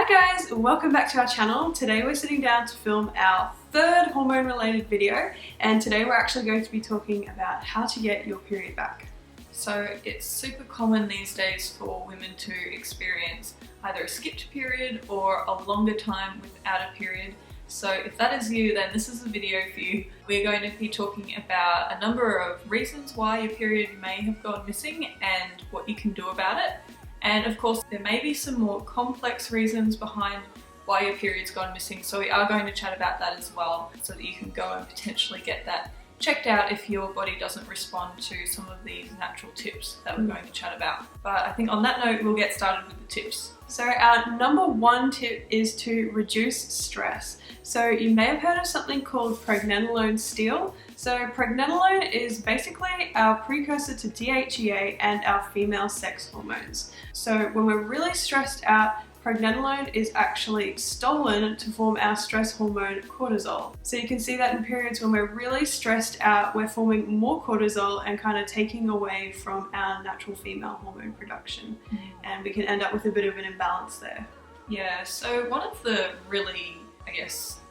guys, welcome back to our channel. Today we're sitting down to film our third hormone related video, and today we're actually going to be talking about how to get your period back. So it's super common these days for women to experience either a skipped period or a longer time without a period. So if that is you, then this is the video for you. We're going to be talking about a number of reasons why your period may have gone missing and what you can do about it. And of course, there may be some more complex reasons behind why your period's gone missing. So we are going to chat about that as well, so that you can go and potentially get that checked out if your body doesn't respond to some of these natural tips that we're going to chat about. But I think on that note, we'll get started with the tips. So our number one tip is to reduce stress. So you may have heard of something called pregnenolone steal. So pregnenolone is basically our precursor to DHEA and our female sex hormones. So when we're really stressed out, pregnenolone is actually stolen to form our stress hormone cortisol. So you can see that in periods when we're really stressed out, we're forming more cortisol and kind of taking away from our natural female hormone production. And we can end up with a bit of an imbalance there. Yeah, so one of the really,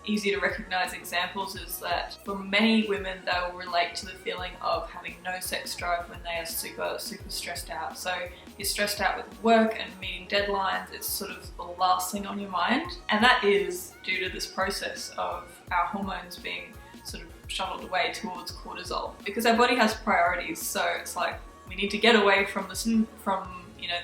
easy to recognize examples is that for many women, they will relate to the feeling of having no sex drive when they are super stressed out. So you're stressed out with work and meeting deadlines, it's sort of the last thing on your mind. And that is due to this process of our hormones being sort of shuttled away towards cortisol, because our body has priorities. So it's like, we need to get away from this,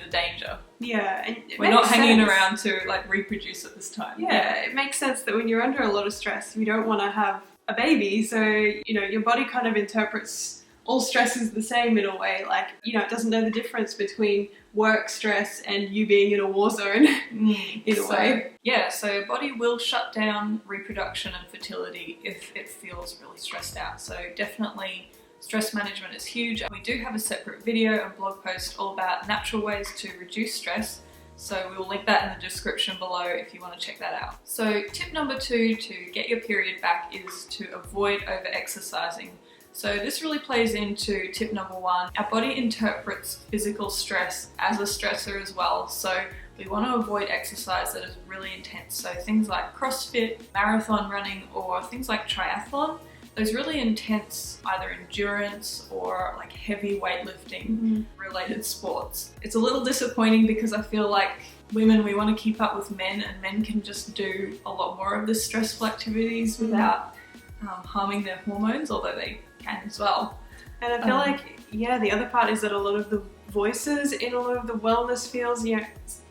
the danger. Yeah, and we're not hanging around to reproduce at this time. Yeah, it makes sense that when you're under a lot of stress, you don't want to have a baby. So, your body kind of interprets all stress as the same in a way. It doesn't know the difference between work stress and you being in a war zone in a way. Yeah, so your body will shut down reproduction and fertility if it feels really stressed out. So definitely stress management is huge. We do have a separate video and blog post all about natural ways to reduce stress. So we will link that in the description below if you want to check that out. So tip number 2 to get your period back is to avoid over-exercising. So this really plays into tip number 1. Our body interprets physical stress as a stressor as well. So we want to avoid exercise that is really intense. So things like CrossFit, marathon running, or things like triathlon. Those really intense either endurance or heavy weightlifting related sports. It's a little disappointing because I feel like women, we want to keep up with men, and men can just do a lot more of the stressful activities without harming their hormones, although they can as well. And I feel the other part is that a lot of the voices in a lot of the wellness fields,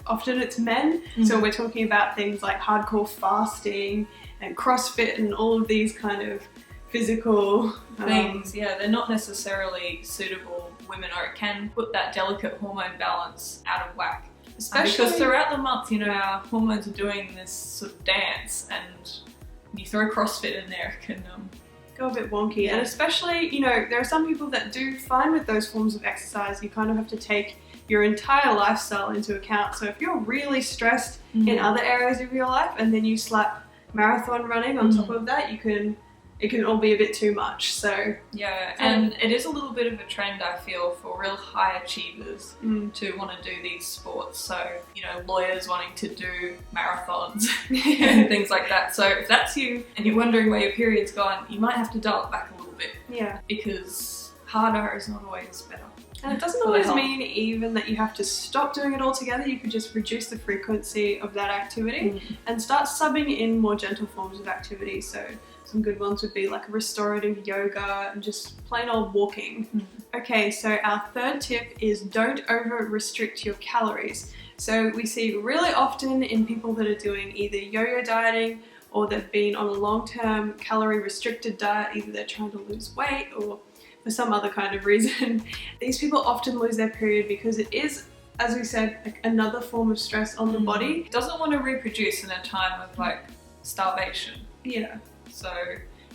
often it's men. So we're talking about things like hardcore fasting and CrossFit and all of these kind of physical things. They're not necessarily suitable women, or it can put that delicate hormone balance out of whack. Especially because throughout the month, our hormones are doing this sort of dance, and you throw CrossFit in there, it can go a bit wonky. And especially, there are some people that do fine with those forms of exercise. You kind of have to take your entire lifestyle into account. So if you're really stressed in other areas of your life, and then you slap marathon running on top of that, it can all be a bit too much. So and it is a little bit of a trend, I feel, for real high achievers to want to do these sports. So lawyers wanting to do marathons and things like that. So if that's you and you're wondering where your period's gone, you might have to dial it back a little bit. Because harder is not always better. And it doesn't always mean even that you have to stop doing it altogether. You could just reduce the frequency of that activity and start subbing in more gentle forms of activity. So some good ones would be like restorative yoga and just plain old walking. Okay, so our third tip is don't over restrict your calories. So we see really often in people that are doing either yo-yo dieting or they've been on a long-term calorie restricted diet, either they're trying to lose weight or for some other kind of reason. These people often lose their period because it is, as we said, another form of stress on the body. It doesn't want to reproduce in a time of starvation. So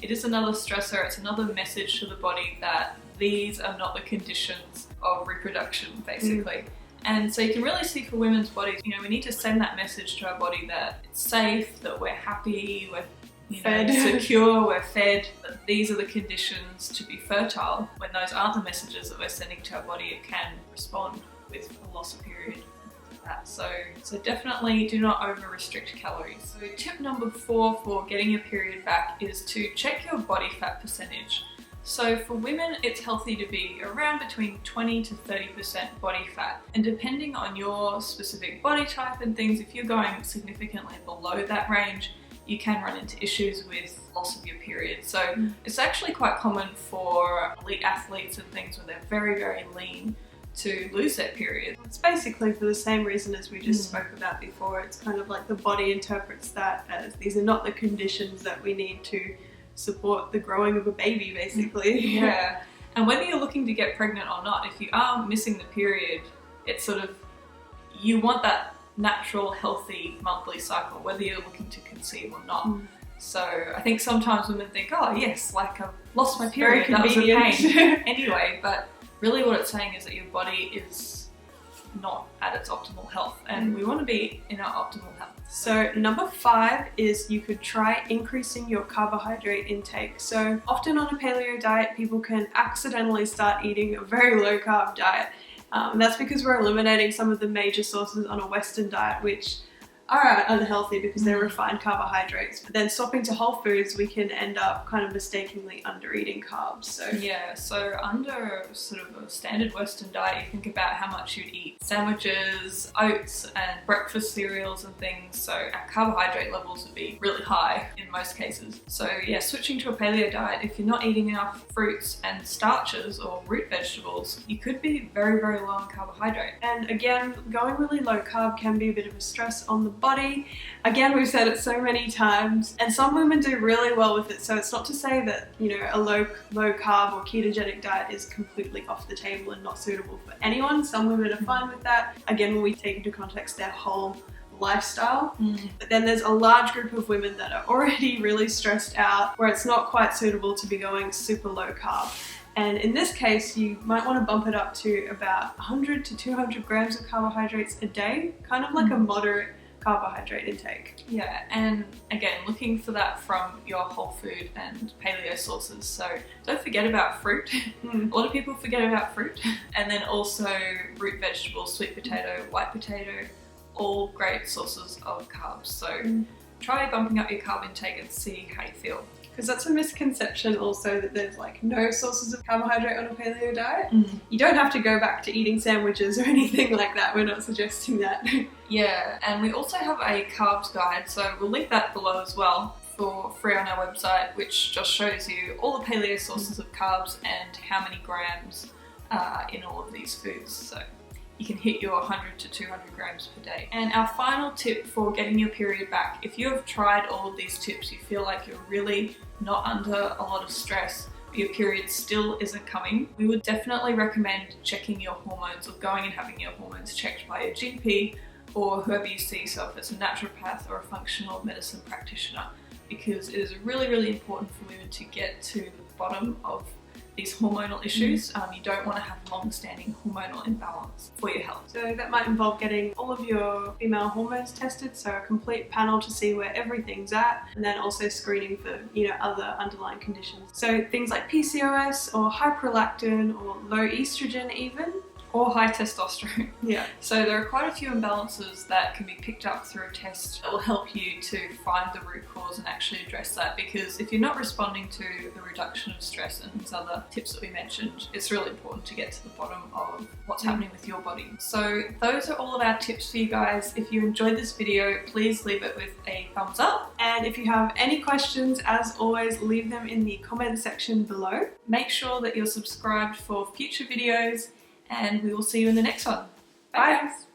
it is another stressor. It's another message to the body that these are not the conditions of reproduction, basically. And so you can really see for women's bodies, we need to send that message to our body that it's safe, that we're happy, we're fed, secure, we're fed, that these are the conditions to be fertile. When those aren't the messages that we're sending to our body, it can respond with a loss of period. that. So definitely do not over restrict calories. So tip number 4 for getting your period back is to check your body fat percentage. So for women, it's healthy to be around between 20 to 30% body fat. And depending on your specific body type and things, if you're going significantly below that range, you can run into issues with loss of your period. So it's actually quite common for elite athletes and things when they're very, very lean to lose their period. It's basically for the same reason as we just spoke about before. It's kind of like the body interprets that as these are not the conditions that we need to support the growing of a baby, basically. Yeah. And whether you're looking to get pregnant or not, if you are missing the period, it's sort of, you want that natural, healthy monthly cycle, whether you're looking to conceive or not. So I think sometimes women think, oh yes, like I've lost my period, that was a pain anyway, but really what it's saying is that your body is not at its optimal health, and we want to be in our optimal health. So number 5 is you could try increasing your carbohydrate intake. So often on a paleo diet, people can accidentally start eating a very low carb diet. And that's because we're eliminating some of the major sources on a Western diet, which are unhealthy because they're refined carbohydrates. But then swapping to whole foods, we can end up kind of mistakenly under eating carbs. So yeah, so under sort of a standard Western diet, you think about how much you'd eat sandwiches, oats and breakfast cereals and things. So our carbohydrate levels would be really high in most cases. So yeah, switching to a paleo diet, if you're not eating enough fruits and starches or root vegetables, you could be very, very low in carbohydrate. And again, going really low carb can be a bit of a stress on the body. Again, we've said it so many times, and some women do really well with it. So it's not to say that, you know, a low carb or ketogenic diet is completely off the table and not suitable for anyone. Some women are fine with that. Again, when we take into context their whole lifestyle. But then there's a large group of women that are already really stressed out, where it's not quite suitable to be going super low carb. And in this case, you might want to bump it up to about 100 to 200 grams of carbohydrates a day, kind of like a moderate carbohydrate intake. Yeah, and again, looking for that from your whole food and paleo sources. So don't forget about fruit. A lot of people forget about fruit. And then also root vegetables, sweet potato, white potato, all great sources of carbs. So try bumping up your carb intake and see how you feel. Because that's a misconception also, that there's like no sources of carbohydrate on a paleo diet. You don't have to go back to eating sandwiches or anything like that. We're not suggesting that. Yeah, and we also have a carbs guide, so we'll link that below as well for free on our website, which just shows you all the paleo sources of carbs and how many grams in all of these foods. So you can hit your 100 to 200 grams per day. And our final tip for getting your period back, if you have tried all of these tips, you feel like you're really not under a lot of stress, but your period still isn't coming, we would definitely recommend checking your hormones, or going and having your hormones checked by your GP or whoever you see, so if it's a naturopath or a functional medicine practitioner, because it is really, really important for women to get to the bottom of these hormonal issues. You don't want to have long-standing hormonal imbalance for your health. So that might involve getting all of your female hormones tested, so a complete panel to see where everything's at, and then also screening for, you know, other underlying conditions. So things like PCOS or hyperlactin or low estrogen even. Or high testosterone. Yeah. So there are quite a few imbalances that can be picked up through a test that will help you to find the root cause and actually address that, because if you're not responding to the reduction of stress and these other tips that we mentioned, it's really important to get to the bottom of what's happening with your body. So those are all of our tips for you guys. If you enjoyed this video, please leave it with a thumbs up. And if you have any questions, as always, leave them in the comment section below. Make sure that you're subscribed for future videos, and we will see you in the next one. Bye guys!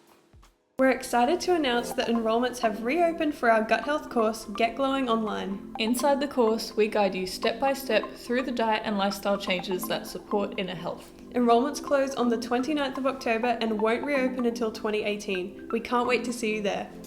We're excited to announce that enrollments have reopened for our gut health course, Get Glowing Online. Inside the course, we guide you step by step through the diet and lifestyle changes that support inner health. Enrollments close on the 29th of October and won't reopen until 2018. We can't wait to see you there.